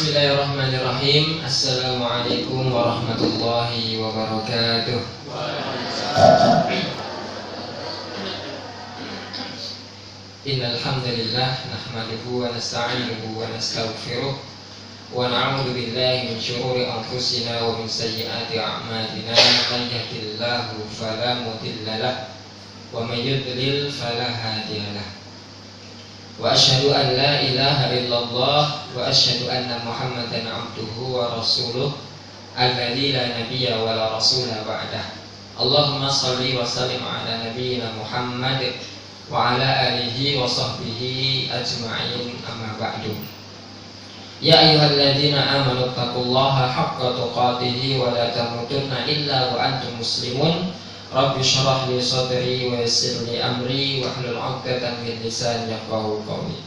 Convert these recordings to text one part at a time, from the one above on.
Bismillahirrahmanirrahim. Assalamualaikum warahmatullahi wabarakatuh. Innal hamdalillah nahmaduhu wa nasta'inuhu wa nastaghfiruh wa na'udzu billahi min shururi anfusina wa min sayyiati a'malina. Man yahdihillahu fala mudilla lahu wa man yudlil fala hadiya lahu. Wa asyhadu an la ilaha illallah wa asyhadu anna Muhammadan abduhu wa rasuluh alladzi la nabiyya wa la rasula ba'dah. Allahumma shalli wa sallim ala nabiyyina Muhammad wa ala alihi wa sahbihi ajma'in, amma ba'du. Ya ayyuhalladzina amanu taqullaha haqqa tuqatih wa la tamutunna illa wa antum muslimun. Rabbi syrah li sadri wa yassir li amri wa hlul 'uqdatam min lisani yafqahu qawli.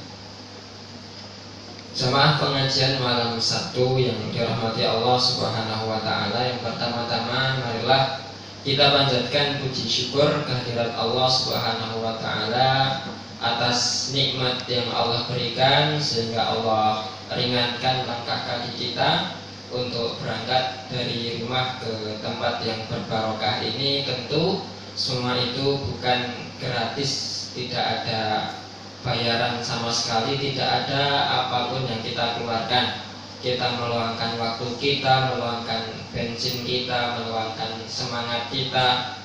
Jamaah pengajian malam Sabtu yang dirahmati Allah Subhanahu wa taala, yang pertama-tama marilah kita panjatkan puji syukur kehadirat Allah Subhanahu wa taala atas nikmat yang Allah berikan sehingga Allah ringankan langkah kaki kita untuk berangkat dari rumah ke tempat yang berbarokah ini. Tentu semua itu bukan gratis, tidak ada bayaran sama sekali, tidak ada apapun yang kita keluarkan. Kita meluangkan waktu kita, meluangkan bensin kita, meluangkan semangat kita.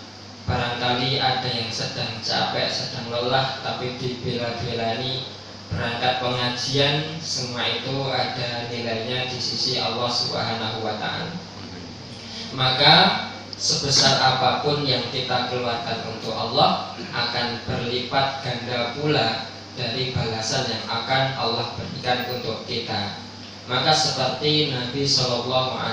Barangkali ada yang sedang capek, sedang lelah, tapi dibela-belani berangkat pengajian. Semua itu ada nilainya di sisi Allah Subhanahu wa ta'ala. Maka sebesar apapun yang kita keluarkan untuk Allah akan berlipat ganda pula dari balasan yang akan Allah berikan untuk kita. Maka seperti Nabi SAW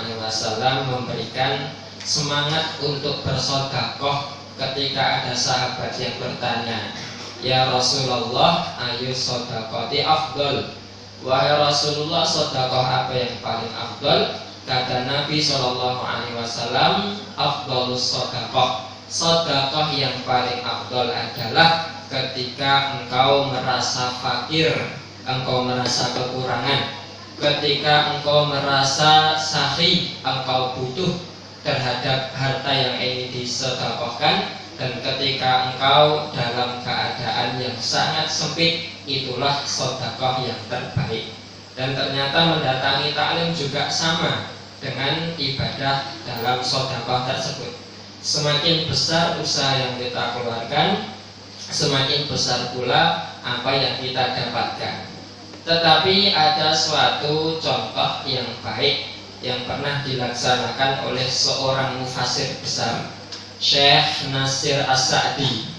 memberikan semangat untuk bersedekah ketika ada sahabat yang bertanya, "Ya Rasulullah, ayu sedekati afdal?" Wahai Rasulullah, sedekah apa yang paling afdal? Kata Nabi SAW, afdalus sedekah, sedekah yang paling afdal adalah ketika engkau merasa fakir, engkau merasa kekurangan, ketika engkau merasa sahih, engkau butuh terhadap harta yang ingin disedekahkan, dan ketika engkau dalam keadaan yang sangat sempit, itulah sedekah yang terbaik. Dan ternyata mendatangi taklim juga sama dengan ibadah dalam sedekah tersebut. Semakin besar usaha yang kita keluarkan, semakin besar pula apa yang kita dapatkan. Tetapi ada suatu contoh yang baik yang pernah dilaksanakan oleh seorang mufassir besar, Syekh Nasir As-Sa'di.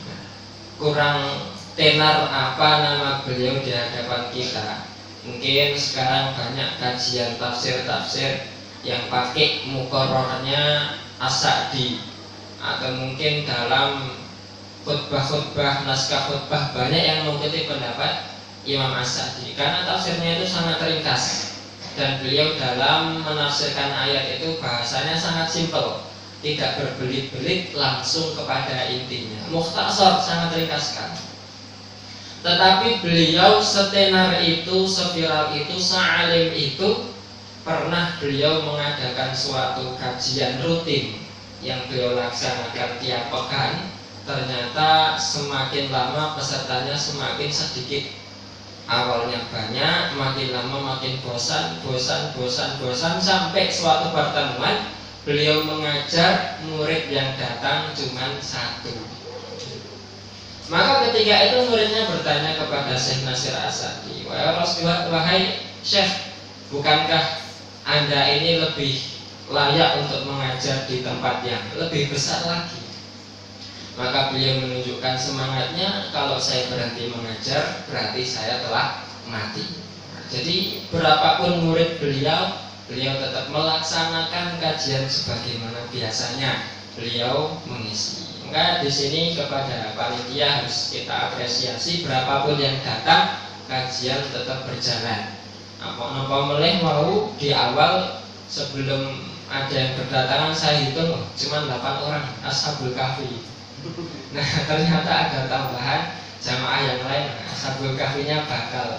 Kurang tenar apa nama beliau di hadapan kita. Mungkin sekarang banyak kajian tafsir-tafsir yang pakai muqarrarnya As-Sa'di, atau mungkin dalam khutbah-khutbah, naskah khutbah banyak yang mengutip pendapat Imam As-Sa'di, karena tafsirnya itu sangat ringkas. Dan beliau dalam menafsirkan ayat itu bahasanya sangat simpel, tidak berbelit-belit, langsung kepada intinya, mukhtasar, sangat ringkas sekali. Tetapi beliau setenar itu, seviral itu, sealim itu, pernah beliau mengadakan suatu kajian rutin yang beliau laksanakan tiap pekan. Ternyata semakin lama pesertanya semakin sedikit. Awalnya banyak, makin lama makin bosan, sampai suatu pertemuan beliau mengajar, murid yang datang cuma satu. Maka ketika itu muridnya bertanya kepada Syekh Nasir As-Sa'di, "Wahai Syekh, bukankah Anda ini lebih layak untuk mengajar di tempat yang lebih besar lagi?" Maka beliau menunjukkan semangatnya, "Kalau saya berhenti mengajar, berarti saya telah mati." Jadi berapapun murid beliau tetap melaksanakan kajian sebagaimana biasanya beliau mengisi. Maka di sini kepada panitia harus kita apresiasi, berapapun yang datang, kajian tetap berjalan. Apa meleh mau di awal sebelum ada yang berdatangan saya hitung cuma 8 orang, Ashabul Kahfi. Nah ternyata ada tambahan jamaah yang lain, Ashabul Kahfinya bakal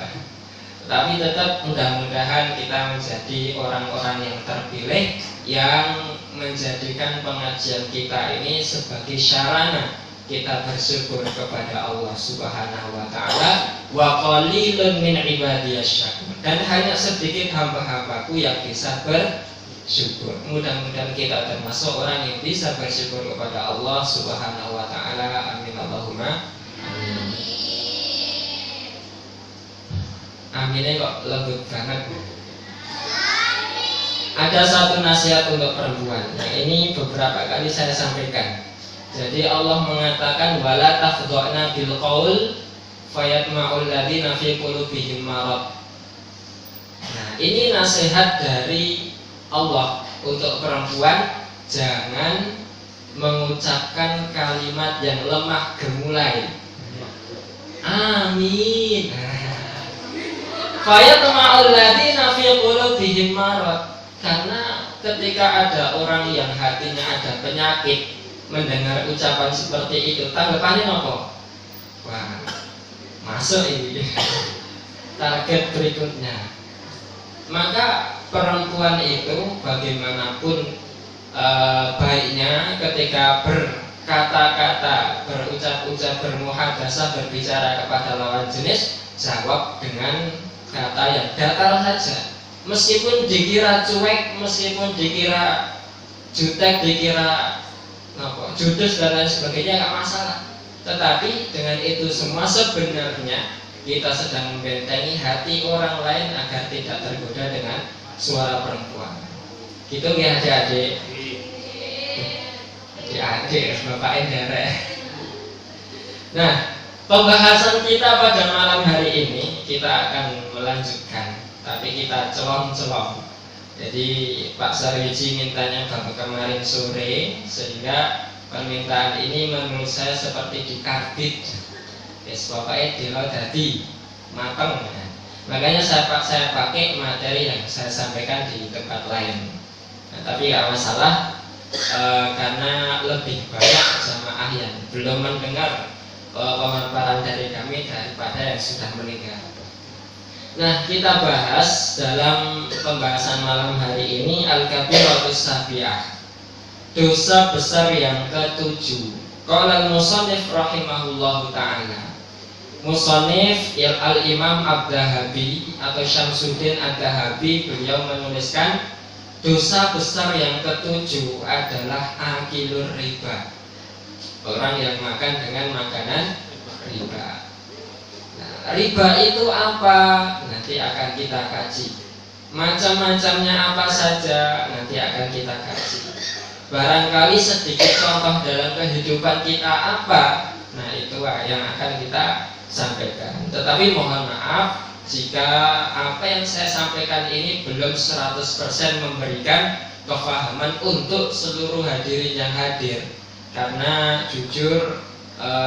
Tapi tetap mudah-mudahan kita menjadi orang-orang yang terpilih, yang menjadikan pengajian kita ini sebagai sarana kita bersyukur kepada Allah Subhanahu wa taala. Wa qalilun min ibadiyasy syakur. Dan hanya sedikit hamba-hambaku yang bisa bersyukur. Mudah-mudahan kita termasuk orang yang bisa bersyukur kepada Allah Subhanahu wa taala. Amin Allahumma amin. Aminnya kok lembut banget. Ada satu nasihat untuk perempuan. Nah, ini beberapa kali saya sampaikan. Jadi Allah mengatakan wala tafdha'na bil qaul fayatma'ul ladzina fi qulubihim marad. Nah, ini nasihat dari Allah untuk perempuan, jangan mengucapkan kalimat yang lemah gemulai. Amin. Fayatma'ul ladzina fi qulubihim marad. Karena ketika ada orang yang hatinya ada penyakit, mendengar ucapan seperti itu, tanggapannya apa? Wah, masuk ini target berikutnya. Maka perempuan itu bagaimanapun baiknya ketika berkata-kata, berucap-ucap, bermuhadasah, berbicara kepada lawan jenis, jawab dengan kata yang datar saja. Meskipun dikira cuek, meskipun dikira jutek, dikira judes dan lain sebagainya, nggak masalah. Tetapi dengan itu semua sebenarnya kita sedang membentengi hati orang lain agar tidak tergoda dengan suara perempuan. Gitu ya adik-adik. Adik, bapak endere. Nah, pembahasan kita pada malam hari ini kita akan melanjutkan, tapi kita celong-celong. Jadi Pak Sarwiji mintanya baru kemarin sore, sehingga permintaan ini menurut saya seperti dikarbit. Yes, bapaknya dilo dadi mateng. Makanya saya pakai materi yang saya sampaikan di tempat lain. Nah, tapi nggak masalah, karena lebih banyak jamaah yang belum mendengar pemaparan dari kami daripada yang sudah meninggal. Nah, kita bahas dalam pembahasan malam hari ini Al-Kabiratus Sabi'ah, dosa besar yang ke-7. Qala al-musannif rahimahullahu ta'ala. Musannif Al-Imam Ad-Dahabi atau Syamsuddin Ad-Dahabi, beliau menuliskan dosa besar yang ke-7 adalah akilur riba. Orang yang makan dengan makanan riba. Riba itu apa? Nanti akan kita kaji. Macam-macamnya apa saja nanti akan kita kaji. Barangkali sedikit contoh dalam kehidupan kita apa, nah itu yang akan kita sampaikan. Tetapi mohon maaf jika apa yang saya sampaikan ini belum 100% memberikan kefahaman untuk seluruh hadirin yang hadir. Karena jujur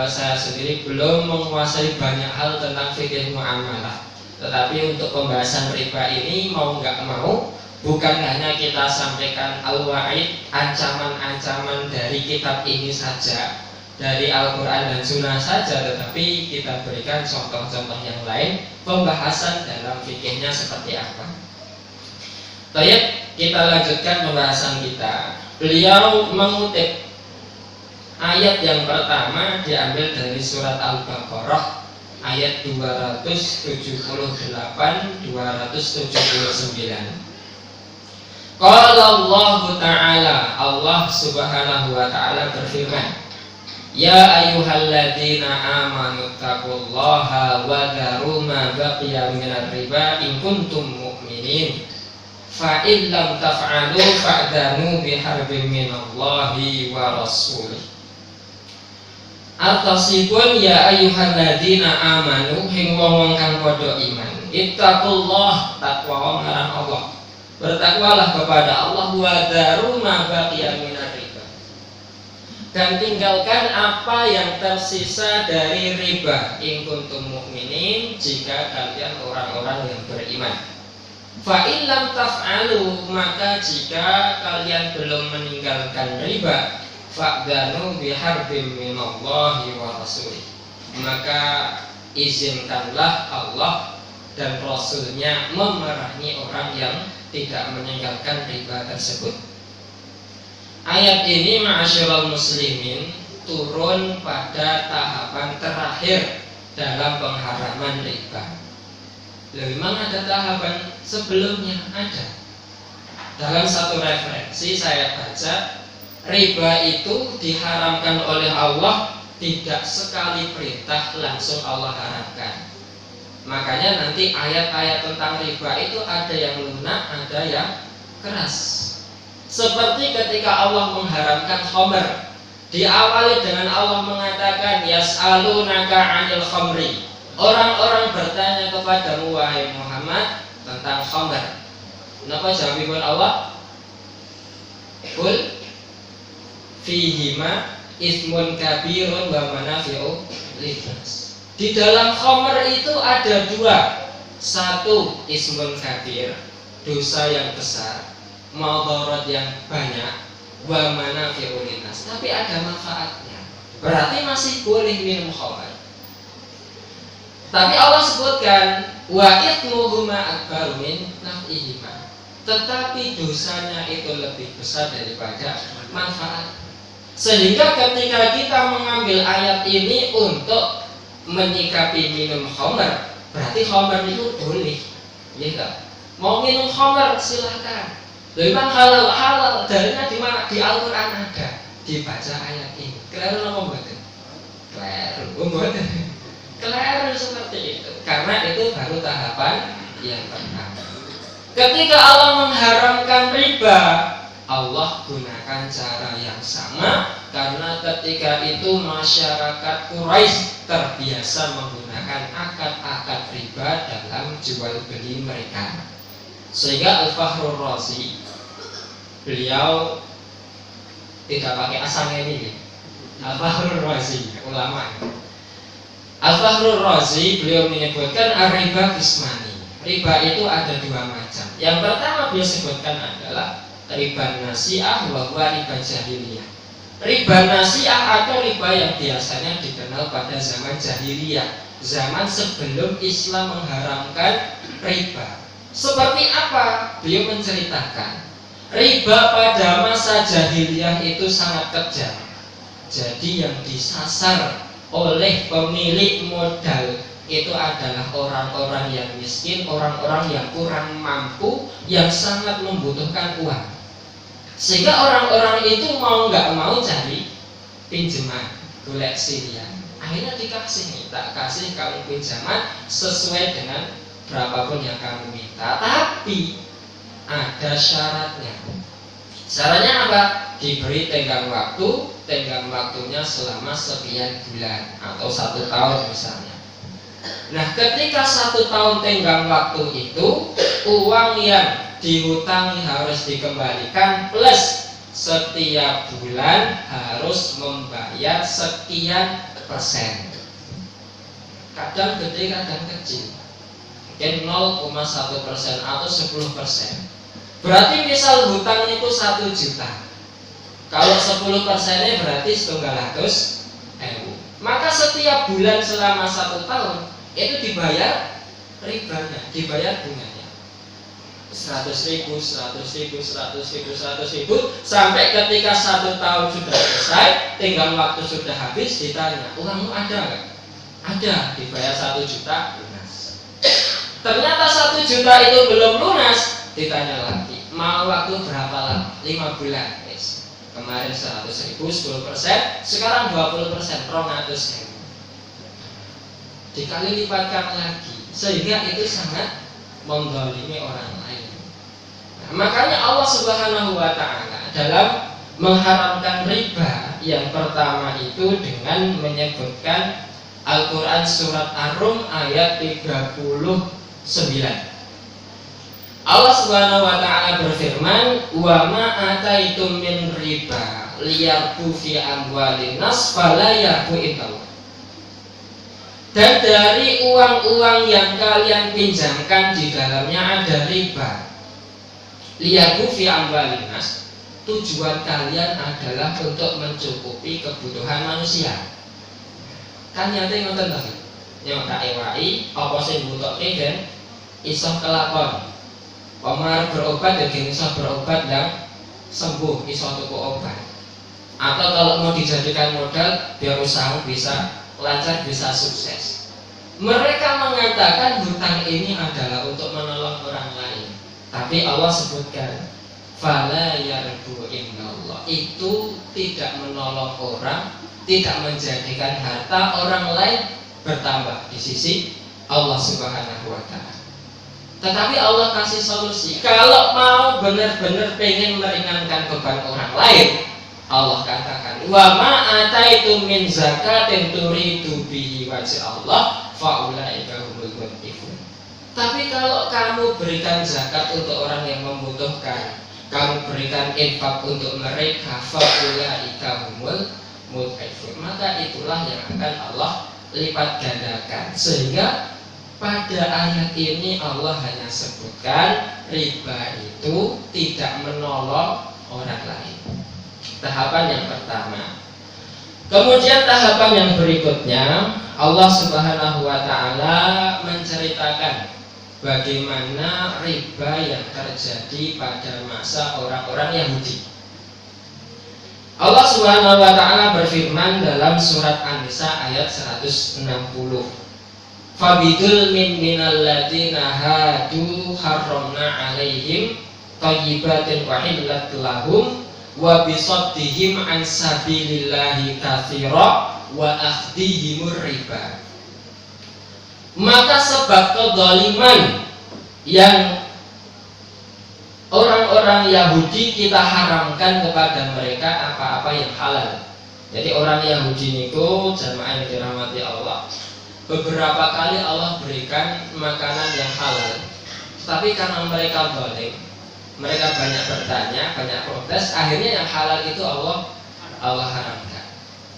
saya sendiri belum menguasai banyak hal tentang fikih muamalah. Tetapi untuk pembahasan riba ini mau nggak mau, bukan hanya kita sampaikan al-wa'id, ancaman-ancaman dari kitab ini saja, dari Al-Quran dan Sunnah saja, tetapi kita berikan contoh-contoh yang lain, pembahasan dalam fikihnya seperti apa. Baik, kita lanjutkan pembahasan kita. Beliau mengutip ayat yang pertama diambil dari surat Al-Baqarah ayat 278-279. Qala Allah Ta'ala, Allah Subhanahu wa Ta'ala berfirman, Ya ayyuhalladzina amanu taqullaha wa dharu ma baqiya minar riba in kuntum mu'minin. Fa in lam taf'alu fa'danu biharbin minallahi wa rasulih. Artosipun ya ayyuhalladzina amanu, hing wong kang padha iman, ittaqullah, takwa marang Allah, bertakwalah kepada Allah, wa dharu ma baqiya minar riba, dan tinggalkan apa yang tersisa dari riba, in kuntum mu'minin, jika kalian orang-orang yang beriman. Fa in lam taf'alu, maka jika kalian belum meninggalkan riba, fa'danu biharbim minallahi wa rasulih, maka izinkanlah Allah dan Rasulnya memerangi orang yang tidak meninggalkan riba tersebut. Ayat ini ma'asyiral muslimin turun pada tahapan terakhir dalam pengharaman riba. Memang ada tahapan sebelumnya, ada. Dalam satu referensi saya baca, riba itu diharamkan oleh Allah, tidak sekali perintah langsung Allah haramkan. Makanya nanti ayat-ayat tentang riba itu ada yang lunak, ada yang keras. Seperti ketika Allah mengharamkan khamr, diawali dengan Allah mengatakan yas'alunaka 'anil khamri. Orang-orang bertanya kepadamu wahai Muhammad tentang khamr. Kenapa jawabipun Allah? Qul fihima ismun kabirun wa manafi'u linnas. Di dalam khamr itu ada dua. Satu, ismun kabir, dosa yang besar, madarat yang banyak, wa manafi'u linnas, tapi ada manfaatnya. Berarti masih boleh minum khamr. Tapi Allah sebutkan wa ithmuhuma akbaru min naf'ihima. Tetapi dosanya itu lebih besar daripada manfaat. Sehingga ketika kita mengambil ayat ini untuk menyikapi minum khamr, berarti khamr itu boleh, ya enggak? Mau minum khamr silahkan. Memang halal dalilnya di mana? Di Al-Qur'an ada. Dibaca ayat ini. Keliru apa mboten? Keliru, mboten. Keliru seperti itu. Karena itu baru tahapan yang pertama. Ketika Allah mengharamkan riba, Allah gunakan cara yang sama, karena ketika itu masyarakat Quraisy terbiasa menggunakan akad-akad riba dalam jual beli mereka. Sehingga Al-Fakhrur Razi, beliau tidak pakai asalnya ini, Al-Fakhrur Razi, ulama. Al-Fakhrur Razi beliau menyebutkan riba qismani. Riba itu ada dua macam. Yang pertama beliau sebutkan adalah riba nasi'ah wa huwa riba jahiliyah. Riba nasi'ah atau riba yang biasanya dikenal pada zaman jahiliyah, zaman sebelum Islam mengharamkan riba. Seperti apa? Beliau menceritakan riba pada masa jahiliyah itu sangat kejam. Jadi yang disasar oleh pemilik modal itu adalah orang-orang yang miskin, orang-orang yang kurang mampu, yang sangat membutuhkan uang. Sehingga orang-orang itu mau nggak mau cari pinjaman, golek sirian. Akhirnya dikasih nih, tak kasih kamu pinjaman sesuai dengan berapapun yang kamu minta. Tapi ada syaratnya. Syaratnya apa? Diberi tenggang waktunya selama sekian bulan atau 1 tahun misalnya. Nah, ketika 1 tahun tenggang waktu itu, uang yang dihutangi harus dikembalikan plus setiap bulan harus membayar sekian persen. Kadang gede, kadang kecil. Mungkin 0,1% atau 10%. Berarti misal hutang itu 1 juta. Kalau 10%-nya berarti 900.000. Maka setiap bulan selama 1 tahun itu dibayar ribanya, dibayar bunganya 100.000, 100.000, 100.000, 100.000, sampai ketika 1 tahun sudah selesai, tenggang waktu sudah habis, ditanya, uangmu ada nggak? Ada, dibayar 1 juta lunas. Ternyata 1 juta itu belum lunas, ditanya lagi, mau waktu berapa lama? 5 bulan. Kemarin 100.000, 10%, sekarang 20%, 200.000. Dikali lipatkan lagi, sehingga itu sangat menzalimi orang lain. Nah, makanya Allah Subhanahu wa Ta'ala dalam mengharamkan riba yang pertama itu dengan menyebutkan Al-Quran surat Ar-Rum ayat 39. Allah Subhanahu wa Ta'ala berfirman, "Wa ma ataitum min riba liyarbu fi amwalin nas fala yarbu indallah." Dan dari uang-uang yang kalian pinjamkan di dalamnya ada riba. Liyarbu fi amwalin nas, tujuan kalian adalah untuk mencukupi kebutuhan manusia. Kan nyate ngoten to. Nyok tak ewai apa sing mbutuhke den iso kelakon. Pemar berobat ya iso berobat dan sembuh, iso tuku obat. Atau kalau mau dijadikan modal biar usaha bisa lancar, bisa sukses. Mereka mengatakan hutang ini adalah untuk menolong orang lain. Tapi Allah sebutkan fala yarbu indallah, itu tidak menolong orang, tidak menjadikan harta orang lain bertambah di sisi Allah Subhanahu wa ta'ala. Tetapi Allah kasih solusi. Kalau mau benar-benar pengen meringankan beban orang lain, Allah katakan wa ma ataitum min zakatin turidu bihi wajh Allah faulaika humul muttaqun. Tapi kalau kamu berikan zakat untuk orang yang membutuhkan, kamu berikan infak untuk mereka, faulaika humul muttaqun, maka itulah yang akan Allah lipat gandakan. Sehingga pada ayat ini Allah hanya sebutkan riba itu tidak menolong orang lain. Tahapan yang pertama. Kemudian tahapan yang berikutnya, Allah Subhanahu wa ta'ala menceritakan bagaimana riba yang terjadi pada masa orang-orang Yahudi. Allah Subhanahu wa ta'ala berfirman dalam surat An-Nisa ayat 160. Fabidul minal ladina hadu harramna alaihim thayyibatin wa hillat lahum wa bisaddihim an sabilillahi katsira wa akhdihimur riba. Maka sebab kezaliman yang orang-orang Yahudi kita haramkan kepada mereka apa-apa yang halal. Jadi orang Yahudi niku jamaah yang dirahmati Allah, beberapa kali Allah berikan makanan yang halal, tapi karena mereka zalim, mereka banyak bertanya, banyak protes, akhirnya yang halal itu Allah haramkan.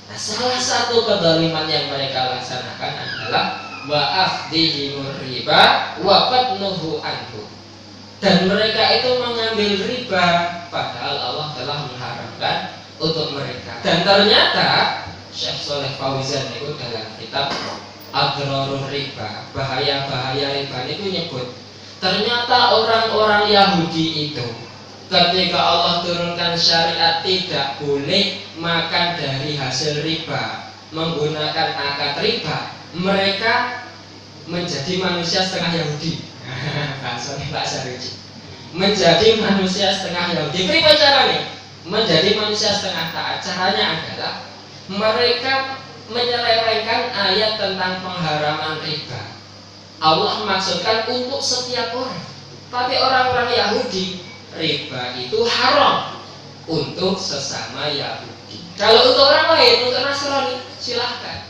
Nah, salah satu kezaliman yang mereka laksanakan adalah wa akhdihimur riba wa qadnuhu anhu. Dan mereka itu mengambil riba padahal Allah telah mengharamkan untuk mereka. Dan ternyata Syekh Shalih Fauzan itu dalam kitab Adrorur Riba, bahaya-bahaya riba itu nyebut, ternyata orang-orang Yahudi itu ketika Allah turunkan syariat tidak boleh makan dari hasil riba, menggunakan akad riba, mereka menjadi manusia setengah Yahudi. bahasa lucu. Menjadi manusia setengah Yahudi. Bagaimana caranya? Menjadi manusia setengah taat. Caranya adalah mereka menyelewengkan ayat tentang pengharaman riba. Allah maksudkan untuk setiap orang, tapi orang-orang Yahudi riba itu haram untuk sesama Yahudi. Kalau untuk orang lain, untuk Nasrani silahkan,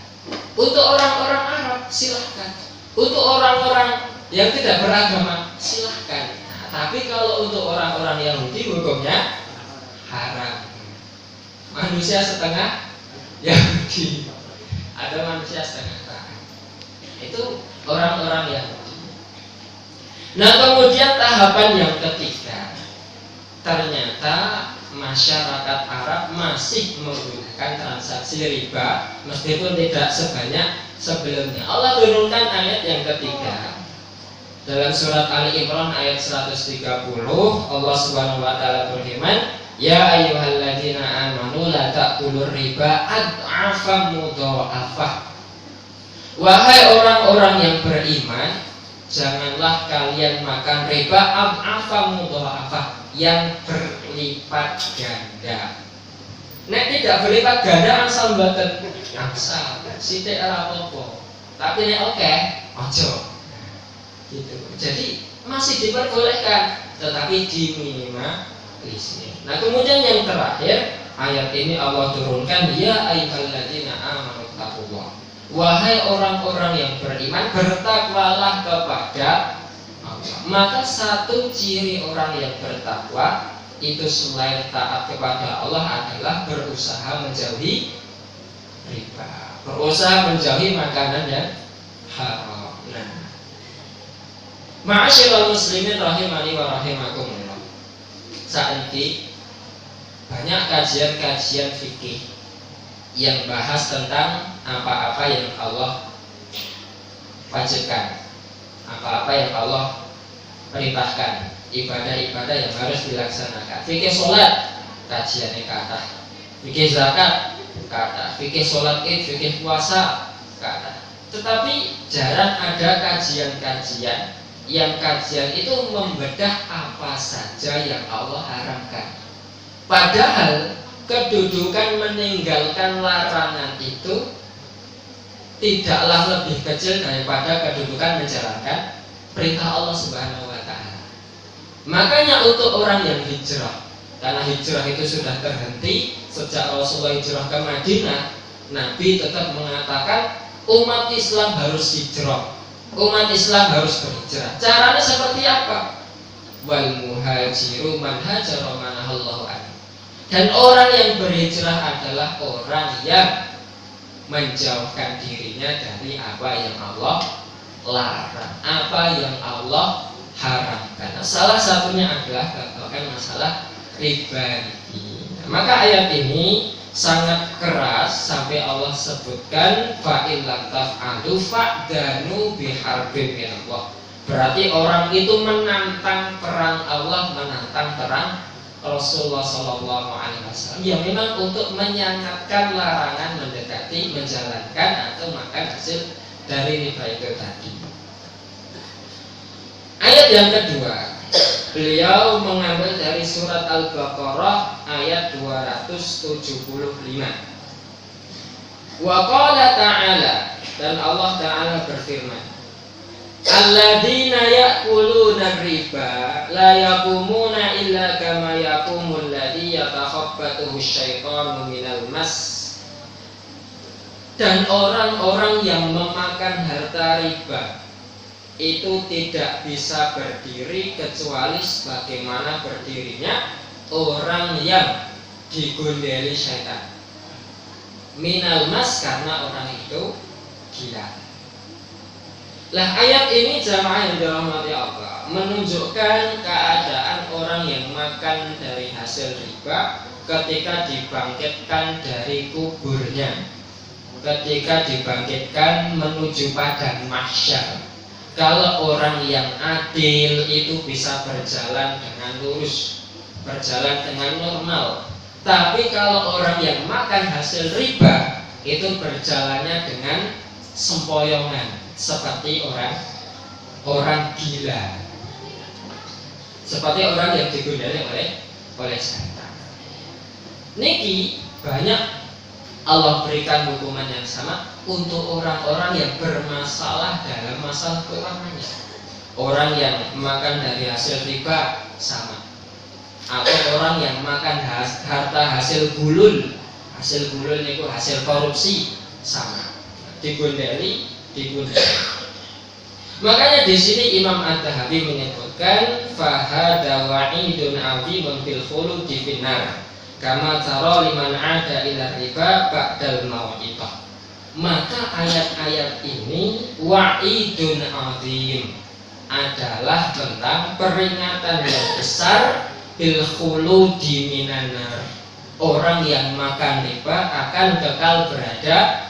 untuk orang-orang Arab silahkan, untuk orang-orang yang tidak beragama silahkan. Nah, tapi kalau untuk orang-orang Yahudi hukumnya haram. Manusia setengah Yahudi, ada manusia setengah taat. Itu orang-orang Yahudi. Nah, kemudian tahapan yang ketiga, ternyata masyarakat Arab masih menggunakan transaksi riba meskipun tidak sebanyak sebelumnya. Allah turunkan ayat yang ketiga dalam surat Ali Imran ayat 130. Allah Subhanahu wa taala berfirman, ya ayyuhalladzina amanu la ta'kulur riba ad'afan mudha'afah. Wahai orang-orang yang beriman, janganlah kalian makan riba ad'afan mudha'afah, yang berlipat ganda. Nek tidak berlipat ganda asal mboten asal sithik ora apa-apa. Tapi nek oke, aja. Gitu. Jadi masih diperbolehkan, tetapi diminimalisir. Nah, kemudian yang terakhir, ayat ini Allah turunkan, ya ayyuhalladzina amanu taqullah. Wahai orang-orang yang beriman, bertakwalah kepada Allah. Maka satu ciri orang yang bertakwa itu selain taat kepada Allah adalah berusaha menjauhi riba, berusaha menjauhi makanan yang haram. Nah, ma'asyiral muslimin rahimani wa rahimakumullah. Saat ini banyak kajian-kajian fikih yang bahas tentang apa-apa yang Allah wajibkan, apa-apa yang Allah perintahkan, ibadah-ibadah yang harus dilaksanakan. Fikih sholat, kajiannya kata. Fikih zakat, kata. Fikih sholat id, fikih puasa, kata. Tetapi jarang ada kajian-kajian yang kajian itu membedah apa saja yang Allah haramkan. Padahal kedudukan meninggalkan larangan itu tidaklah lebih kecil daripada kedudukan menjalankan perintah Allah Subhanahu wa ta'ala. Makanya untuk orang yang hijrah, karena hijrah itu sudah terhenti sejak Rasulullah hijrah ke Madinah, Nabi tetap mengatakan umat Islam harus hijrah, umat Islam harus berhijrah. Caranya seperti apa? Wal muhajiru man hajara manahallahu anhu. Dan orang yang berhijrah adalah orang yang menjauhkan dirinya dari apa yang Allah larang, apa yang Allah haramkan. Salah satunya adalah bahkan masalah riba. Maka ayat ini sangat keras sampai Allah sebutkan fa'il lam taf'alu fa'danu biharbin minallah. Berarti orang itu menantang perang Allah, menantang perang Rasulullah Sallallahu Alaihi Wasallam yang memang untuk menyangatkan larangan mendekati, menjalankan atau makan hasil dari riba itu tadi. Ayat yang kedua, beliau mengambil dari surat Al-Baqarah ayat 275. Wa qala ta'ala, dan Allah Ta'ala berfirman, alladzina ya'kuluna riba la yaqumuna illa kama yaqumul ladzi yatakhabbathu asyaitanu minal mas. Dan orang-orang yang memakan harta riba itu tidak bisa berdiri kecuali sebagaimana berdirinya orang yang digondeli syaitan. Minal mas, karena orang itu gila. Lah ayat ini jamaah yang dirahmati Allah menunjukkan keadaan orang yang makan dari hasil riba ketika dibangkitkan dari kuburnya, ketika dibangkitkan menuju padang mahsyar. Kalau orang yang adil itu bisa berjalan dengan lurus, berjalan dengan normal. Tapi kalau orang yang makan hasil riba itu berjalannya dengan sempoyongan, seperti orang gila, seperti orang yang digondeli oleh setan. Niki banyak Allah berikan hukuman yang sama untuk orang-orang yang bermasalah dalam masalah keuangannya. Orang yang makan dari hasil riba sama, atau orang yang makan harta hasil gulul itu hasil korupsi sama, digondeli. Makanya di sini Imam Ad-Dhahabi menyebutkan fahada wa'idun 'azimun fil khuludi finnar kama tara liman 'ada ila riba ba'dal mau'ithah. Maka ayat-ayat ini wa'idun 'azim adalah tentang peringatan yang besar fil khuludi minan nar. Orang yang makan riba akan kekal berada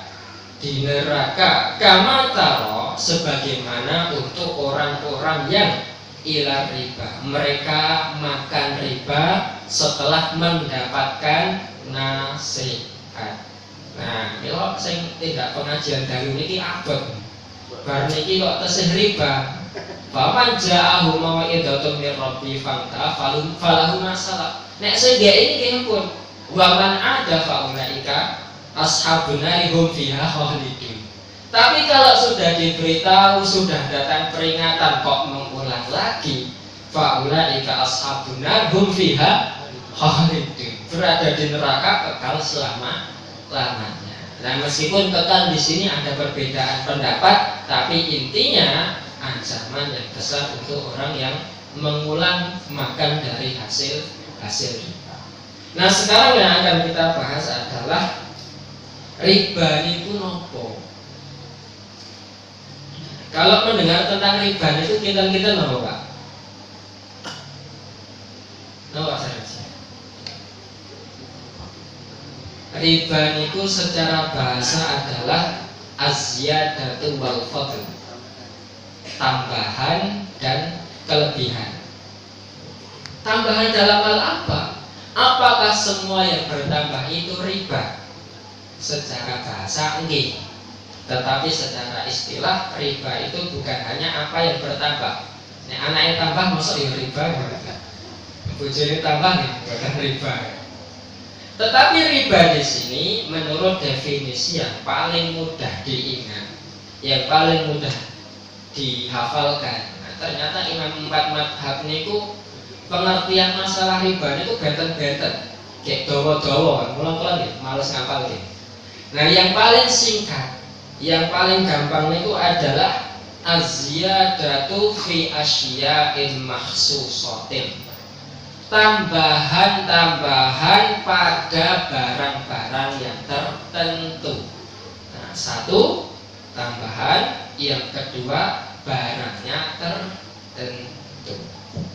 di neraka. Kama taro, sebagaimana untuk orang-orang yang ila riba, mereka makan riba setelah mendapatkan nasihat. Nah, kalau saya tidak pengajian dari niki abot, bar niki kok tesih riba. Faman ja'ahu mau'izatun mir rabbi fanta falahu masalah. Nek sing iki pun waman ada faulaika ashabun nari hum fiha khalidun. Tapi kalau sudah diberitahu, sudah datang peringatan kok mengulang lagi, faulaika ashabun nari hum fiha khalidun, berada di neraka kekal selama-lamanya. Nah, meskipun kekal di sini ada perbedaan pendapat, tapi intinya ancaman yang besar untuk orang yang mengulang makan dari hasil riba. Nah, sekarang yang akan kita bahas adalah riba itu nopo. Kalau mendengar tentang riba itu kita nopo, Pak? Nopo saja. Riba itu secara bahasa adalah az-ziyadatu wal fadl. tambahan dan kelebihan. Tambahan dalam hal apa? Apakah semua yang bertambah itu riba? Secara bahasa enggak. Tetapi secara istilah riba itu bukan hanya apa yang bertambah. Nek anaknya tambah masuk ya riba, bojone tambah ya bukan riba. Tetapi riba di sini menurut definisi yang paling mudah diingat, yang paling mudah dihafalkan. Nah, ternyata Imam Empat Madhab niku pengertian masalah riba itu benten-benten, kayak dawa-dawa, mulang-mulang ya, males ngapal ya. Nah, yang paling singkat, yang paling gampang itu adalah az-ziyadatu fi asya'in mahsusatin. Tambahan-tambahan pada barang-barang yang tertentu. Nah, satu tambahan, yang kedua barangnya tertentu.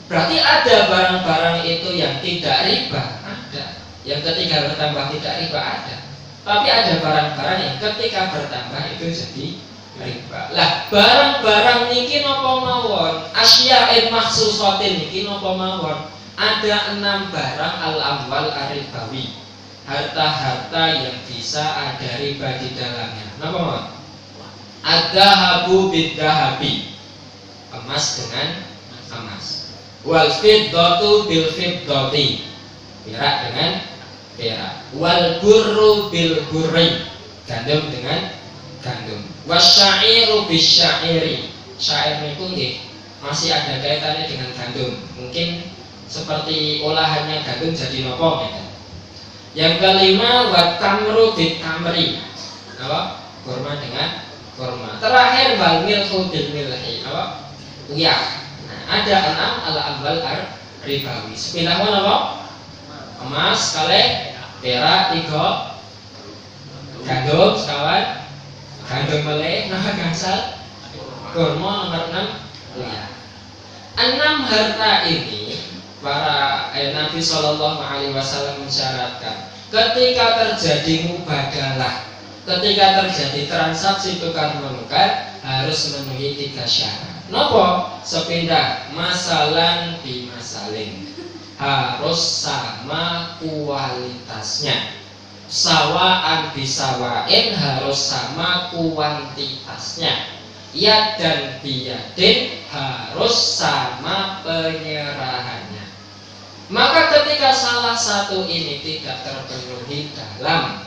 Berarti ada barang-barang itu yang tidak riba, ada. Yang ketiga bertambah tidak riba, ada. Tapi ada barang-barang yang ketika bertambah itu jadi riba. Lah, barang-barang niki napa mawon? Asya'in mahsusatin niki napa mawon? Ada 6 barang al-amwal ar-ribawi. Harta-harta yang bisa ada riba di dalamnya. Napa mawon? Ad-dahabu bid-dahabi. Emas dengan emas. Wal fiddatu bil fiddati. Perak dengan perak. Wal burru bil burri. Gandum dengan gandum. Wasyairu bis syairi. Syair niku nggih masih ada kaitannya dengan gandum. Mungkin seperti olahannya gandum jadi nopo ya. Yang kelima wat tamru bit tamri. Apa? Kurma dengan kurma. Terakhir wal milhu bil milhi. Apa? Uyak. Nah, ada 6 al-amwal ar-ribawi. Sepindah apa? Emas kali perak 3, gandum sekawan, gandum meleh nomor gangsal, kurma nomor 6 uyak. 6 harta ini para Nabi Shallallahu Alaihi Wasallam mensyaratkan ketika terjadi mubadalah, ketika terjadi transaksi tukar menukar harus memenuhi 3 syarat. Nopo? Sepindah masalan bi masalin, harus sama kualitasnya. Sawaan bisawain, harus sama kuantitasnya. Yad dan biyadin, harus sama penyerahannya. Maka ketika salah satu ini tidak terpenuhi dalam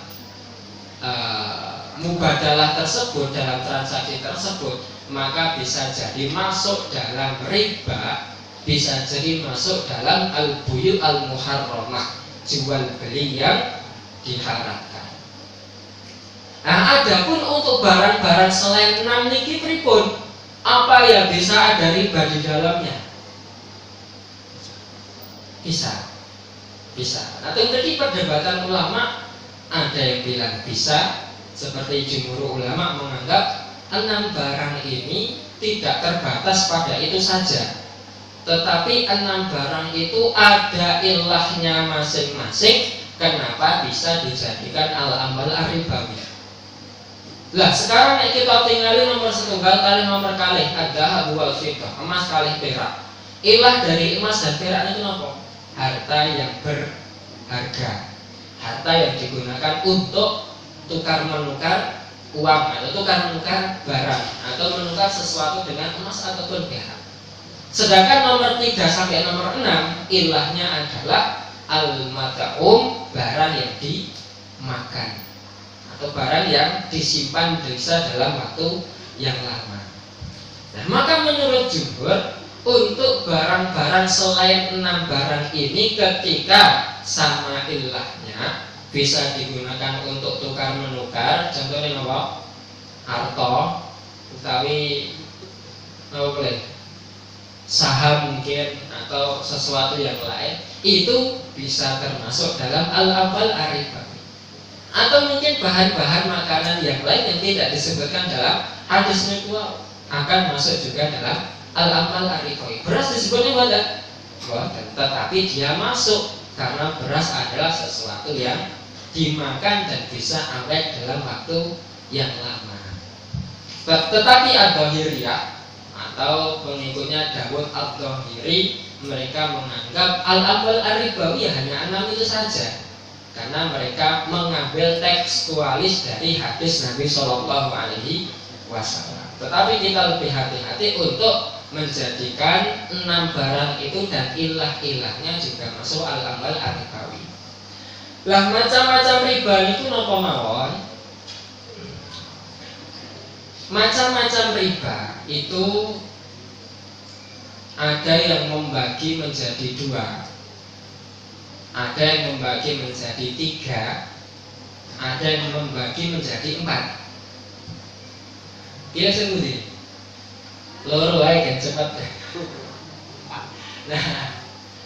mubadalah tersebut, dalam transaksi tersebut, maka bisa jadi masuk dalam riba, bisa jadi masuk dalam al-buyu al-muharramah, jual beli yang diharamkan. Nah, adapun untuk barang-barang selain 6 niki pripun? Apa yang bisa ada riba di dalamnya? Bisa. Nah, tadi perdebatan ulama, ada yang bilang bisa, seperti jumhur ulama menganggap 6 barang ini tidak terbatas pada itu saja. Tetapi 6 barang itu ada ilahnya masing-masing. Kenapa bisa dijadikan al-amal ar-ribawi? Lah sekarang kita tinggalin nomor setunggal kali nomor kali ada wal fiddah, emas kali perak. Ilah dari emas dan perak itu apa? Harta yang berharga, harta yang digunakan untuk tukar menukar uang atau tukar menukar barang atau menukar sesuatu dengan emas ataupun perak. Sedangkan nomor 3 sampai nomor 6 ilahnya adalah al-mata'um, barang yang dimakan atau barang yang disimpan bisa dalam waktu yang lama. Nah, maka menurut jumhur untuk barang-barang selain 6 barang ini ketika sama ilahnya bisa digunakan untuk tukar menukar, contohnya apa? Harta utawi apa boleh? Saham mungkin atau sesuatu yang lain, itu bisa termasuk dalam al-amal ar-ribawi. Atau mungkin bahan-bahan makanan yang lain yang tidak disebutkan dalam hadisnya kuat akan masuk juga dalam al-amal ar-ribawi. Beras disebutnya buatan, tetapi dia masuk karena beras adalah sesuatu yang dimakan dan bisa awet dalam waktu yang lama. Tetapi ad-dhahiriyah atau pengikutnya Dawud Ad-Dhahiri, mereka menganggap al-amwal ar-ribawi hanya 6 itu saja, karena mereka mengambil tekstualis dari hadis Nabi Shallallahu Alaihi Wasallam. Tetapi kita lebih hati-hati untuk menjadikan 6 barang itu dan ilah-ilahnya juga masuk al-amwal ar-ribawi. Lah macam-macam riba itu napa mawon? Macam-macam riba itu ada yang membagi menjadi 2, ada yang membagi menjadi 3, ada yang membagi menjadi 4. Kira sebuti loro ae kan cepat. Nah,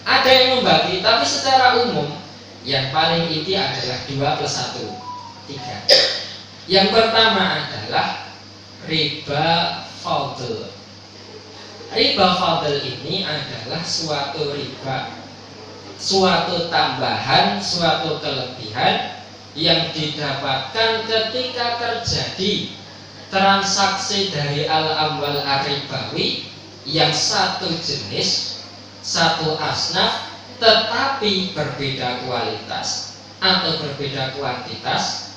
ada yang membagi, tapi secara umum yang paling inti adalah 2 plus 1, 3. Yang pertama adalah riba fadl. Riba fadl ini adalah suatu riba, suatu tambahan, suatu kelebihan yang didapatkan ketika terjadi transaksi dari al-amwal ar-ribawi yang satu jenis, satu asnaf, tetapi berbeda kualitas atau berbeda kuantitas,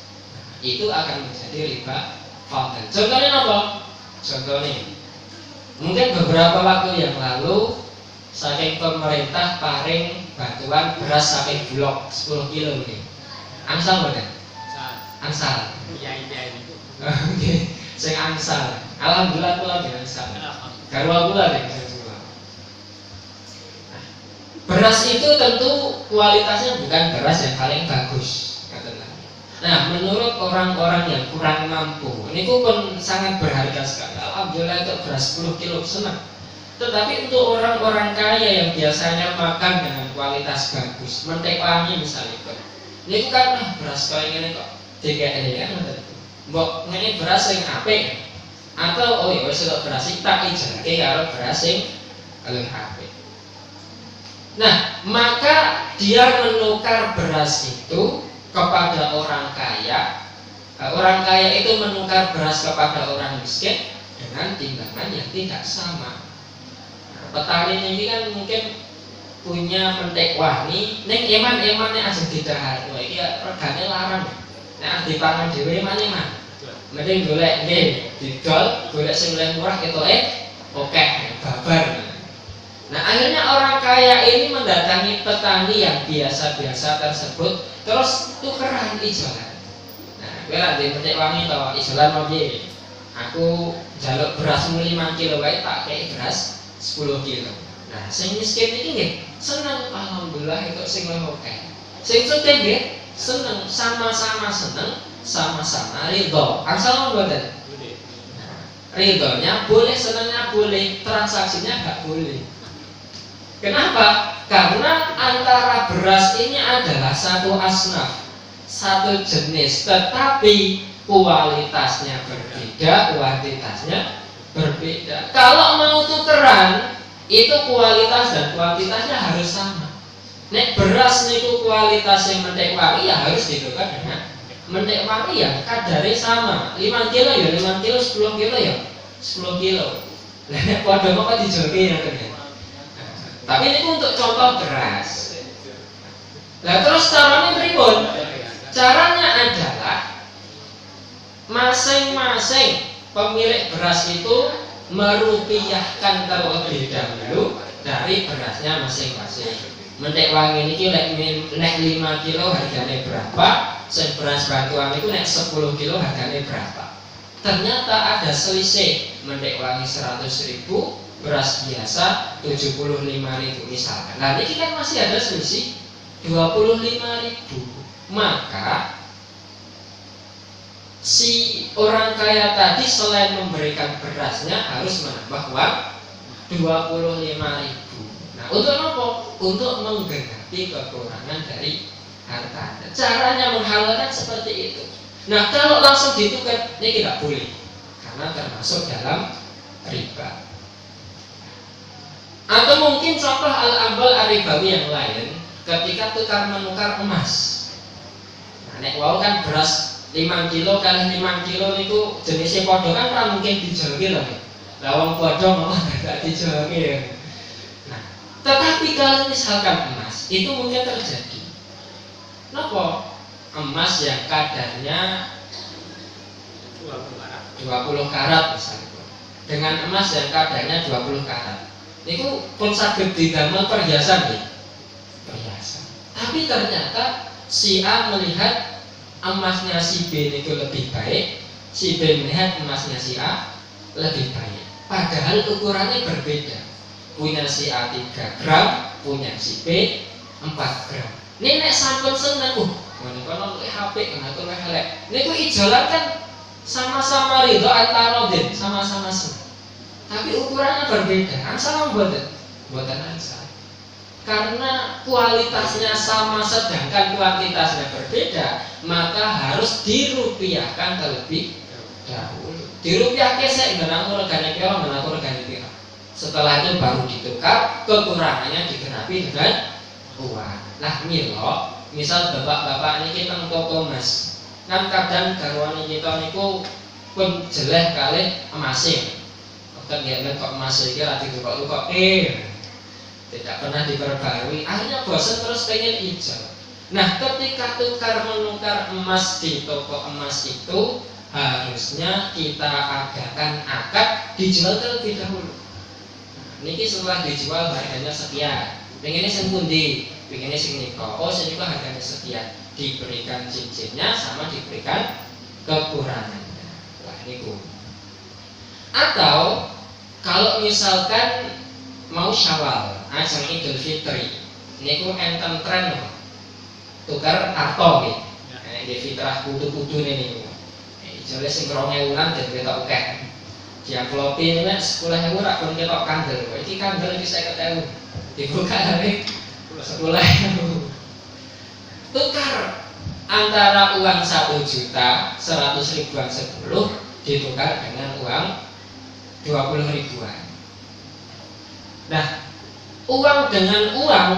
itu akan menjadi riba fadl. Contohnya apa? Contohnya mungkin beberapa waktu yang lalu saking pemerintah paring bantuan beras saking Bulog 10 kilo nih. Angsal boten? Angsal. Iya. Oke, sing angsal. Alhamdulillah kula nggih angsal. Garwa kula nggih angsal. Beras itu tentu kualitasnya bukan beras yang paling bagus, katakanlah. Nah, menurut orang-orang yang kurang mampu, ini pun sangat berharga sekali. Alhamdulillah itu beras 10 kilo senang. Tetapi untuk orang-orang kaya yang biasanya makan dengan kualitas bagus, mentek wangi misalnya, ini kan beras kaya ini kok DKE kan, mbok ini beras yang apik, atau oh ya wis beras tak ijake karo beras yang lebih apik. Nah, maka dia menukar beras itu kepada orang kaya. Orang kaya itu menukar beras kepada orang miskin dengan timbangan yang tidak sama. Petani ini kan mungkin punya mentek wangi, neng eman-emannya aja didahar. Wah, iki regane larang. Nek dipangan dhewe eman-eman. Mending golek nggih, didol, golek sing luwih murah ketoke oke, babar. Nah, akhirnya orang kaya ini mendatangi petani yang biasa-biasa tersebut, terus tukeran ijolan. Nah, kowe lak ndek mentek wangi to, ijolan mau piye? Aku njaluk berasmu 5 kilo wae, tak kei beras 10 kilo. Nah, sing miskin iki nggih seneng, alhamdulillah itu sing luwih oke. Sing sugih nggih seneng, sama-sama seneng, sama-sama ridho. Asal mboten? Ridhonya boleh, senengnya boleh, transaksinya enggak boleh. Kenapa? Karena antara beras ini adalah satu asnaf, satu jenis, tetapi kualitasnya berbeda, kuantitasnya berbeda. Kalau mau tukeran, itu kualitas dan kuantitasnya harus sama. Nek beras niku kualitasnya mentek wangi ya harus ditukar dengan mentek wangi ya kadare sama. 5 kilo ya 5 kilo, 10 kilo ya 10 kilo. Lah nek padha kok dijoki ya kan. Tapi ini untuk contoh beras. Nah terus caranya pripun? Caranya adalah masing-masing pemilik beras itu merupiahkan terlebih dahulu dari berasnya masing-masing. Mentek wangi ini nek 5 kilo harganya berapa? Sing beras bantuan itu nek 10 kilo harganya berapa? Ternyata ada selisih. Mentek wangi 100.000, beras biasa 75.000 misalkan. Nah ini kan masih ada selisih 25.000. Maka si orang kaya tadi selain memberikan berasnya harus menambah uang 25.000. Nah untuk apa? Untuk menggenapi kekurangan dari harta. Caranya menghalalkan seperti itu. Nah kalau langsung ditukar ini tidak boleh, karena termasuk dalam riba. Atau mungkin contoh al-amwal ar-ribawi yang lain, ketika tukar menukar emas. Nah, nek wau kan beras 5 kilo kali 5 kilo itu jenisnya podo kan ora mungkin dijual lho. Lawang bodong gak dijualke ya. Nah, tetapi kalau misalkan emas itu mungkin terjadi. Napa? Emas yang kadarnya 20 karat misalnya. Dengan emas yang kadarnya 20 karat. Niku pun saged didamel perhiasan nggih. Perhiasan. Tapi ternyata si A melihat emasnya si B itu lebih baik, si B melihat emasnya si A lebih baik. Padahal ukurannya berbeda. Punya si A 3 gram, punya si B 4 gram. Ini nek sampun seneng, kono HP ngono luwih elek. Niku ijolan kan sama-sama ridho antara den, sama-sama seneng. Tapi ukurannya berbeda. Ansal mboten ansal. Karena kualitasnya sama sedangkan kuantitasnya berbeda, maka harus dirupiahkan terlebih dahulu. Dirupiahke sik nggonanku regane pira, nggonanku regane pira. Setelah itu baru ditukar, kekurangannya digenapi dengan uang. Nah, milo, misal bapak-bapak niki teng toko Mas. Kan kadang garwane kita niku pun jelek kali emasing. Kok kok emas iki ra ditukok-tukok tidak pernah diperbarui, akhirnya bosan terus pengen hijau. Nah, ketika tukar menukar emas di toko emas itu harusnya kita adakan akad dijual terlebih dahulu. Niki setelah dijual harganya sekian, pengennya sing pundi, pengennya sing nika, oh sing nika harganya sekian, diberikan cincinnya sama diberikan kekurangannya. Wah niku. Atau kalau misalkan mau Syawal, ajeng Idul Fitri, niku enten tren lho. Tukar arto nggih. Nggih fitrah kudu-kudune niku. Jare sing 2000-an den ketok akeh. Diamplopi nek 10.000 rak kon ketok kandel. Iki kandel iki 50.000. Dibuka hari 10.000. Tukar antara uang 1 juta 100 ribuan 10 ditukar dengan uang 20 ribuan. Nah, uang dengan uang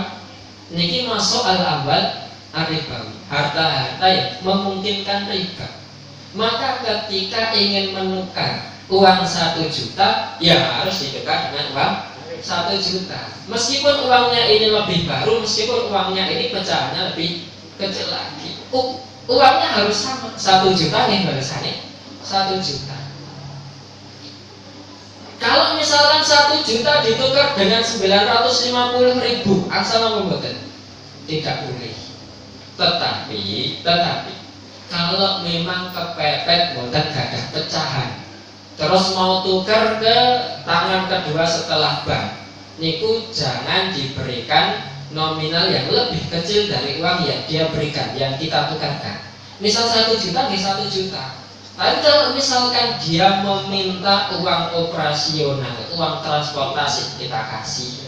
niki masuk al-awal ar-ribawi, harta-harta yang memungkinkan riba. Maka ketika ingin menukar uang 1 juta, ya harus ditukar dengan uang 1 juta. Meskipun uangnya ini lebih baru, meskipun uangnya ini pecahannya lebih kecil lagi, uangnya harus sama. 1 juta nih balasannya 1 juta. Kalau misalkan 1 juta ditukar dengan 950.000, asal mboten tidak boleh. Tetapi kalau memang kepepet mboten gadah pecahan, terus mau tukar ke tangan kedua setelah bank, niku jangan diberikan nominal yang lebih kecil dari uang yang dia berikan, yang kita tukarkan. Misal 1 juta, nih 1 juta. Tapi kalau misalkan dia meminta uang operasional, uang transportasi, kita kasih.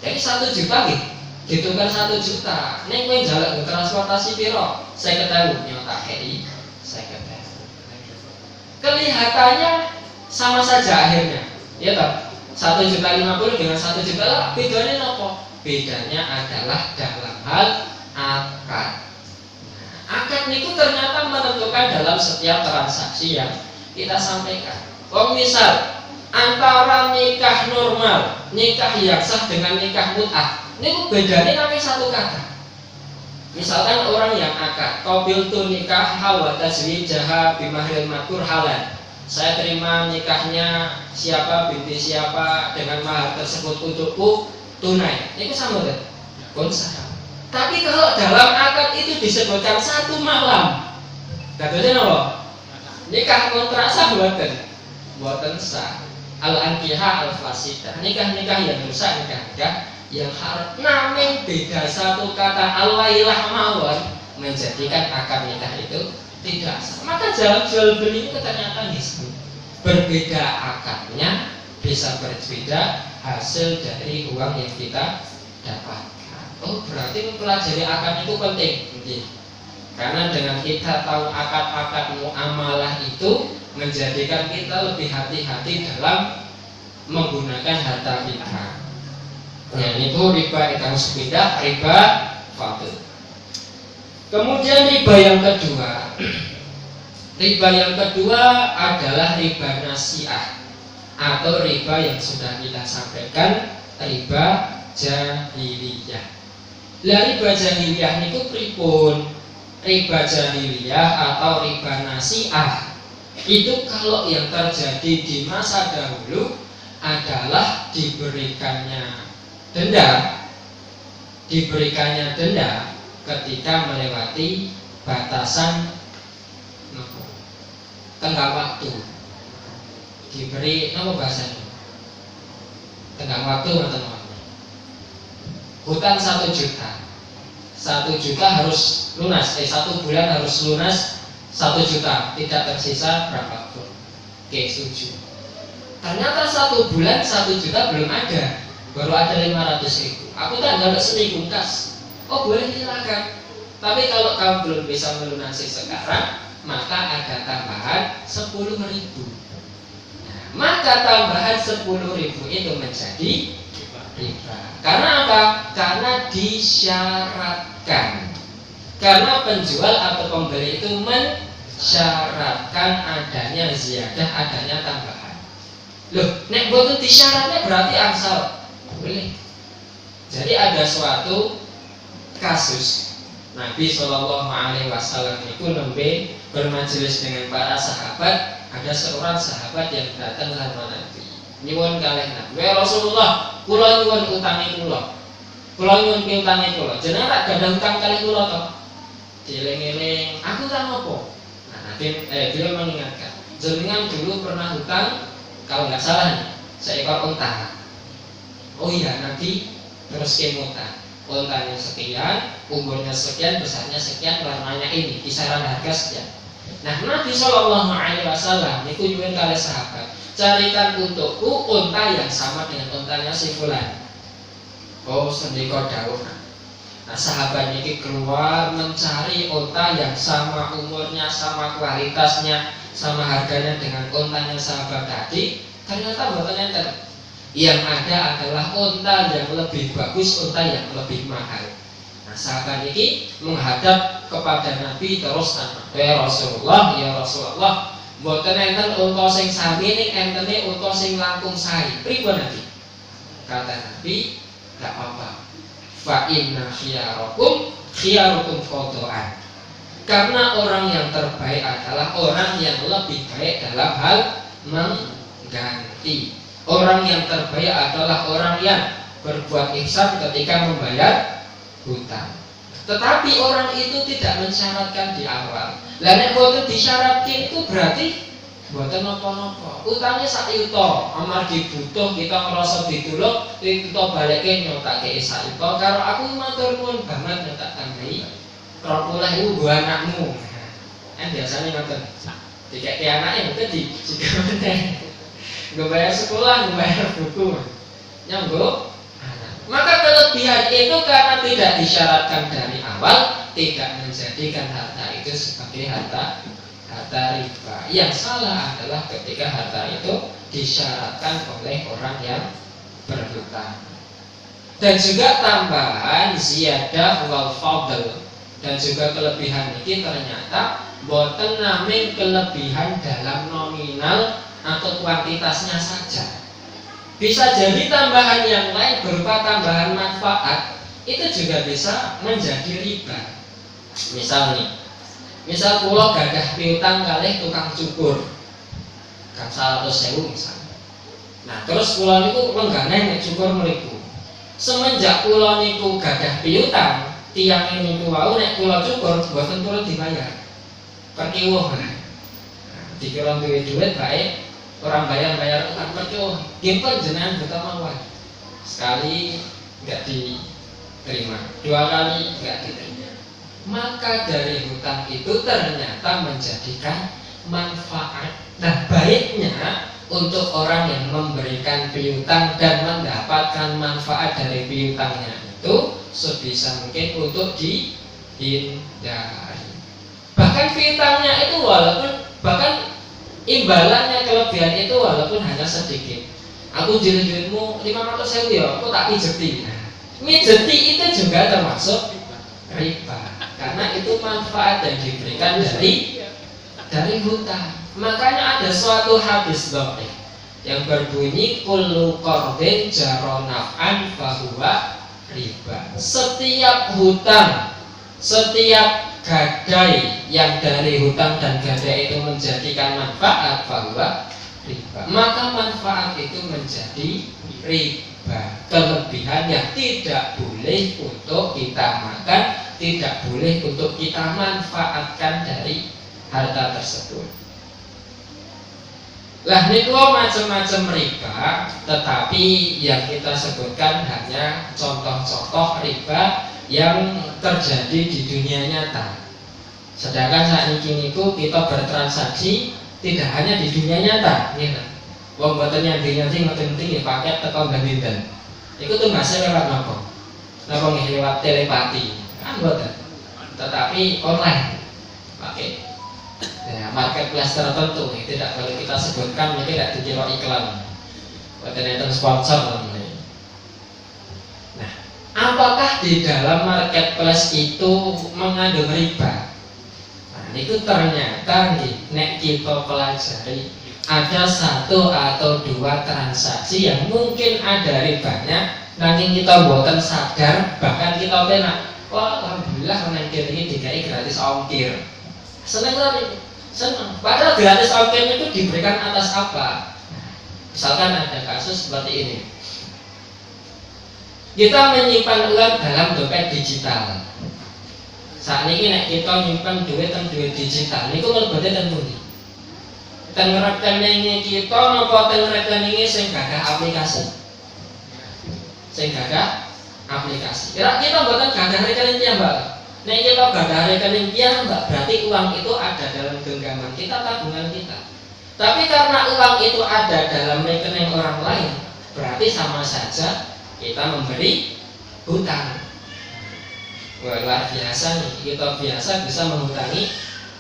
Jadi 1 juta nih, ditukar 1 juta. Ini kowe njaluk transportasi piro? 50.000 nyata KI, 50.000. Kelihatannya sama saja akhirnya. Ya toh? 1.050.000 dengan 1 juta lah, bedanya apa? Bedanya adalah dalam hal akad. Akad niku ternyata menentukan dalam setiap transaksi yang kita sampaikan. Misal antara nikah normal, nikah yang sah dengan nikah mut'ah, niku bedanya namanya 1 kata. Misalkan orang yang akad, qabiltu nikah wa tazwijaha bimahril madkur halal. Saya terima nikahnya siapa binti siapa dengan mahar tersebut untukku tunai. Niku sama kan? Pun sah. Tapi kalau dalam akad itu disebutkan 1 malam, katanya apa? Nikah kontrak sah buatan sah. Al-ankiha al-fasidah, nikah-nikah yang rusak, nikah-nikah yang haram. Namun beda 1 kata al-wailah mawon menjadikan akad nikah itu tidak sah. Maka dalam jual beli itu ternyata disebut berbeda akadnya, bisa berbeda hasil dari uang yang kita dapat. Oh berarti mempelajari akad itu penting. Karena dengan kita tahu akad-akad muamalah itu menjadikan kita lebih hati-hati dalam menggunakan harta kita. Yang itu riba ikram sepidah, riba fadl. Kemudian riba yang kedua, riba yang kedua adalah riba nasiah. atau riba yang sudah kita sampaikan, riba jahiliyah. Lah riba jahiliyah niku pripun? Riba jahiliyah atau riba nasi'ah itu kalau yang terjadi di masa dahulu adalah diberikannya denda ketika melewati batasan tenggang waktu. Diberi nama bahasanya tenggang waktu atau hutang 1 juta. 1 juta harus lunas, 1 bulan harus lunas 1 juta, tidak tersisa berapa pun. Oke, setuju. Ternyata 1 bulan 1 juta belum ada, baru ada 500.000. Aku tak dapat seminggu kas. Oh boleh silakan. Tapi kalau kamu belum bisa melunasi sekarang, maka ada tambahan 10.000. Nah, maka tambahan 10.000 itu menjadi riba. Karena apa? Karena disyaratkan. Karena penjual atau pembeli itu mensyaratkan adanya ziyadah, adanya tambahan. Loh, nek boten disyaratnya berarti angsal. Boleh. Jadi ada suatu kasus Nabi SAW itu nembe bermajelis dengan para sahabat. Ada seorang sahabat yang datang sama Nabi. Nyuwun kalih Nabi, "Ya Rasulullah, kula nyuwun utangi kula. Kula nyuwun piutangi kula. Jenengan tak gadah utang kalih kula to?" Dieling-eling, "Aku utang apa?" Nah, Nabi beliau mengingatkan, "Jenengan dulu pernah hutang kalau nggak salah nih, seekor unta." "Oh iya Nabi." Terus kemudian untanya sekian, umurnya sekian, besarnya sekian, warnanya ini, kisaran harga sekian. Nah, Nabi SAW niku nyuwun kalih sahabat, "Carikan untukku unta yang sama dengan untanya si fulan." Oh, sendika dawuh. Nah, sahabat niki keluar mencari unta yang sama umurnya, sama kualitasnya, sama harganya dengan untanya sahabat tadi. Ternyata mboten enten. Yang ada adalah unta yang lebih bagus, unta yang lebih mahal. Nah, sahabat ini menghadap kepada Nabi terus nanya, "Ya Rasulullah, ya Rasulullah, mboten enten unta sing sami ning entene unta sing langkung sae. Pripun Nabi?" Kata Nabi, "Enggak apa-apa. Fa inna khiyarukum qada'an." Karena orang yang terbaik adalah orang yang lebih baik dalam hal mengganti. Orang yang terbaik adalah orang yang berbuat ihsan ketika membayar hutang. Tetapi orang itu tidak mensyaratkan di awal. Lah nek boten disyaratkan itu berarti boten napa-napa. Utangnya sak yuta, amargi butuh kita ngerasa ditulung, kita balikke nyotake sak yuta. Karo aku matur nuwun banget nyotak tambahi 20.000 nggo anakmu. Kan biasanya ngoten. Dikek anake mungkin digawe nggak bayar sekolah, nggak bayar buku, nyanggup. Maka kelebihan itu karena tidak disyaratkan dari awal, tidak menjadikan harta itu sebagai harta riba. Yang salah adalah ketika harta itu disyaratkan oleh orang yang berhutang. Dan juga tambahan ziyadah wal fadl, dan juga kelebihan ini ternyata boten naming kelebihan dalam nominal atau kuantitasnya saja. Bisa jadi tambahan yang lain berupa tambahan manfaat itu juga bisa menjadi riba. Misal kula gadah piutang kalih tukang cukur kan 100.000 misalnya. Nah, terus kula niku lenggane nek cukur mriku. Semenjak kula niku gadah piutang, tiyang niku wau nek kula cukur mboten turun dibayar. Perkiwuh. Nah, dikira duwe duit baik orang bayar utang percuma, gimpen jenengan buta mawon. Sekali nggak diterima, 2 kali nggak diterima. Maka dari hutang itu ternyata menjadikan manfaat. Nah, baiknya untuk orang yang memberikan piutang dan mendapatkan manfaat dari piutangnya itu sebisa mungkin untuk dihindari. Bahkan piutangnya itu bahkan imbalannya, kelebihan itu walaupun hanya sedikit. Aku duitmu 500.000 ya, aku tak pijeti. Nah, mijeti itu juga termasuk riba, karena itu manfaat yang diberikan dari hutang. Makanya ada suatu hadis dhaif yang berbunyi kullu qardin jara naf'an fahuwa riba. Setiap hutang, setiap gadai yang dari hutang dan gadai itu menjadikan manfaat fahuwa riba, maka manfaat itu menjadi riba. Kelebihan yang tidak boleh untuk kita makan, tidak boleh untuk kita manfaatkan dari harta tersebut. Lah niku macam-macam riba, tetapi yang kita sebutkan hanya contoh-contoh riba yang terjadi di dunia nyata. Sedangkan saat ini kita bertransaksi tidak hanya di dunia nyata, nih. Wong boten nyanding-nyanding ngoten-ngoten paket teko mbah dinten. Iku tuh bahasa lewat napa? Napa nggih lewat telepati? Kan boten. Tetapi online. Pakai marketplace tertentu, tidak boleh kita sebutkan, tidak dikira iklan. Boten enten sponsor. Nah, apakah di dalam marketplace itu mengandung riba? Nah, itu ternyata nek kita pelajari ada satu atau dua transaksi yang mungkin ada ribanya, nanti kita buatan sadar, bahkan kita penak, wah alhamdulillah nanti ini dikai gratis ongkir, seneng lagi, seneng. Padahal gratis ongkir itu diberikan atas apa? Misalkan ada kasus seperti ini, kita menyimpan uang dalam dompet digital. Saat ini nek kita nyimpan duit digital, ini kok berbeda tentu nih. Teng rekening kita napa teng rekening sing gadah aplikasi. Sing gadah aplikasi. Kira kita mboten gadah rekening piyambak. Nek kita gadah rekening piyambak, berarti uang itu ada dalam genggaman kita, tabungan kita. Tapi karena uang itu ada dalam rekening orang lain, berarti sama saja kita memberi hutang. Wah, luar biasa nih, kita biasa bisa menghutangi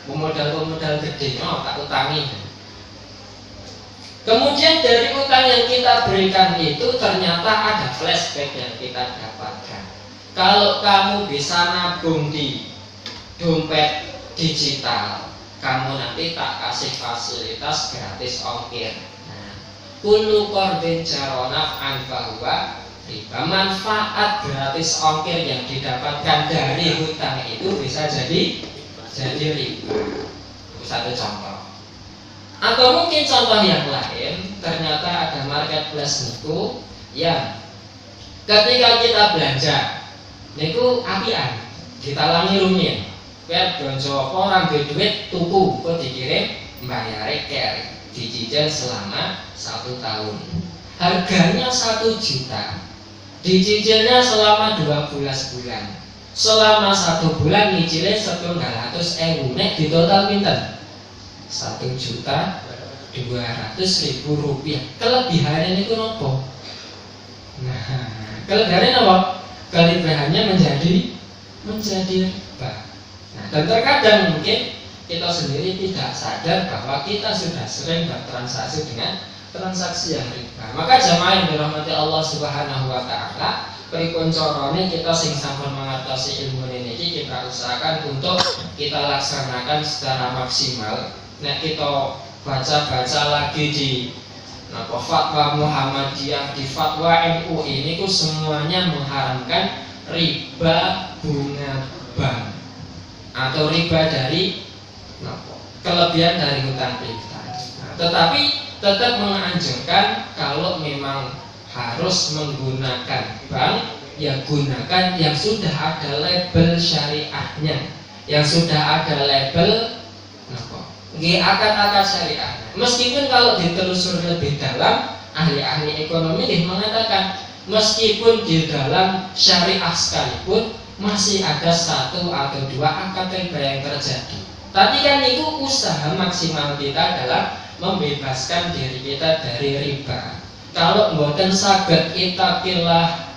pemodal-pemodal gede, tak utangi. Kemudian dari utang yang kita berikan itu ternyata ada flashback yang kita dapatkan. Kalau kamu bisa nabung di dompet digital, kamu nanti tak kasih fasilitas gratis ongkir. Kullu qardin jara naf'an fahuwa riba. Manfaat gratis ongkir yang didapatkan dari hutang itu bisa jadi riba. Itu satu contoh. Atau mungkin contoh yang lain, ternyata ada marketplace niku yang ketika kita belanja niku apian, ditalangi rumiyin. Kowe belanja apa ora duwe duit tuku, kok dikirim mbayare care, dicicil selama 1 tahun. Harganya 1 juta. Dicicilnya selama 12 bulan. Selama 1 bulan nyicilnya 700.000. Nek di total pinten? 1.200.000 rupiah. Kelebihannya itu nopo? Nah, kelebihannya nopo? Kelebihannya menjadi riba. Nah, dan terkadang mungkin kita sendiri tidak sadar bahwa kita sudah sering bertransaksi dengan transaksi yang riba. Maka jamaah yang dirahmati Allah Subhanahu wa taala, pripun carane kita sing sampun mangertosi ilmu ini kita usahakan untuk kita laksanakan secara maksimal. Nek kita baca-baca lagi di fatwa Muhammadiyah, di fatwa MUI ini semuanya mengharamkan riba bunga bank atau riba dari kelebihan dari hutang piutang. Tetapi tetap menganjurkan kalau memang harus menggunakan bank, ya gunakan yang sudah ada label syariahnya, yang sudah ada label akad-akad syariah. Meskipun kalau ditelusuri lebih dalam, ahli-ahli ekonomi mengatakan meskipun di dalam syariah sekalipun masih ada 1 atau 2 akad riba yang terjadi. Tapi kan itu usaha maksimal kita adalah membebaskan diri kita dari riba. Kalau mboten saged ittaqillah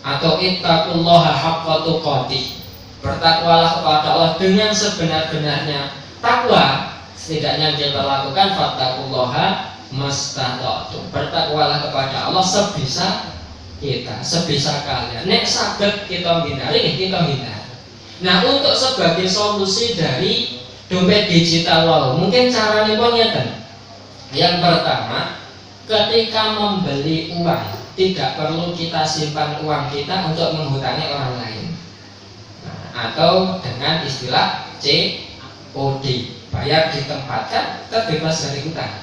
atau ittaqullaha haqqa tuqatih, bertakwalah kepada Allah dengan sebenar-benarnya takwa, setidaknya kita lakukan fattaqullaha mastata'tum. Bertakwalah kepada Allah sebisa kita, sebisa kalian. Nek saged kita hindari, kita hindari. Nah, untuk sebagai solusi dari dompet digital lalu, mungkin caranya pun ngeten. Yang pertama, ketika membeli uang tidak perlu kita simpan uang kita untuk menghutangi orang lain. Nah, atau dengan istilah COD, bayar di tempat, kan terbebas dari hutang.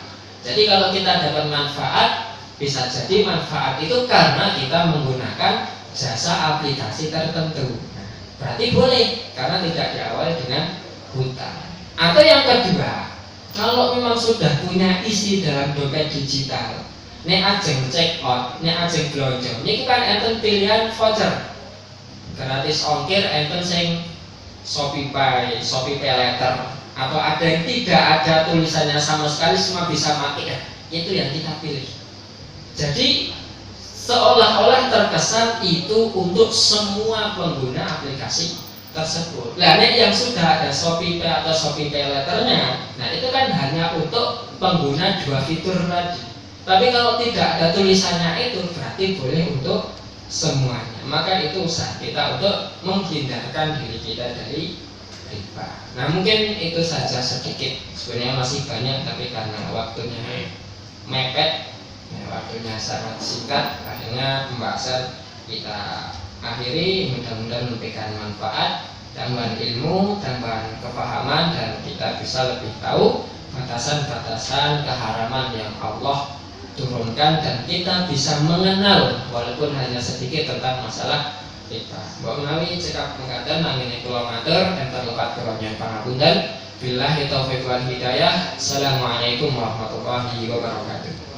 Jadi kalau kita dapat manfaat, bisa jadi manfaat itu karena kita menggunakan jasa aplikasi tertentu. Nah, berarti boleh karena tidak diawali dengan hutang. Atau yang kedua, kalau memang sudah punya isi dalam dompet digital, nek ajeng check out, nek ajeng belanja, ini kan enten pilihan voucher, gratis ongkir, enten sing Shopee Pay, Shopee Pay Later, atau ada yang tidak ada tulisannya sama sekali, semua bisa pakai, itu yang kita pilih. Jadi seolah-olah terkesan itu untuk semua pengguna aplikasi tersebut. Nah, yang sudah ada Shopee Pay atau Shopee Pay Later-nya, nah itu kan hanya untuk pengguna dua fitur tadi. Tapi kalau tidak ada tulisannya itu berarti boleh untuk semuanya. Maka itu usaha kita untuk menghindarkan diri kita dari riba. Nah, mungkin itu saja sedikit. Sebenarnya masih banyak, tapi karena waktunya mepet, waktunya sangat singkat, akhirnya pembahasan kita akhiri. Mudah-mudahan memberikan manfaat, tambahan ilmu, tambahan kepahaman, dan kita bisa lebih tahu batasan-batasan keharaman yang Allah turunkan, dan kita bisa mengenal walaupun hanya sedikit tentang masalah riba. Mbok menawi cekap mengatakan nanging kula matur dan terlepas keronyan pangapunten. Billahi taufiq wal hidayah. Assalamualaikum warahmatullahi wabarakatuh.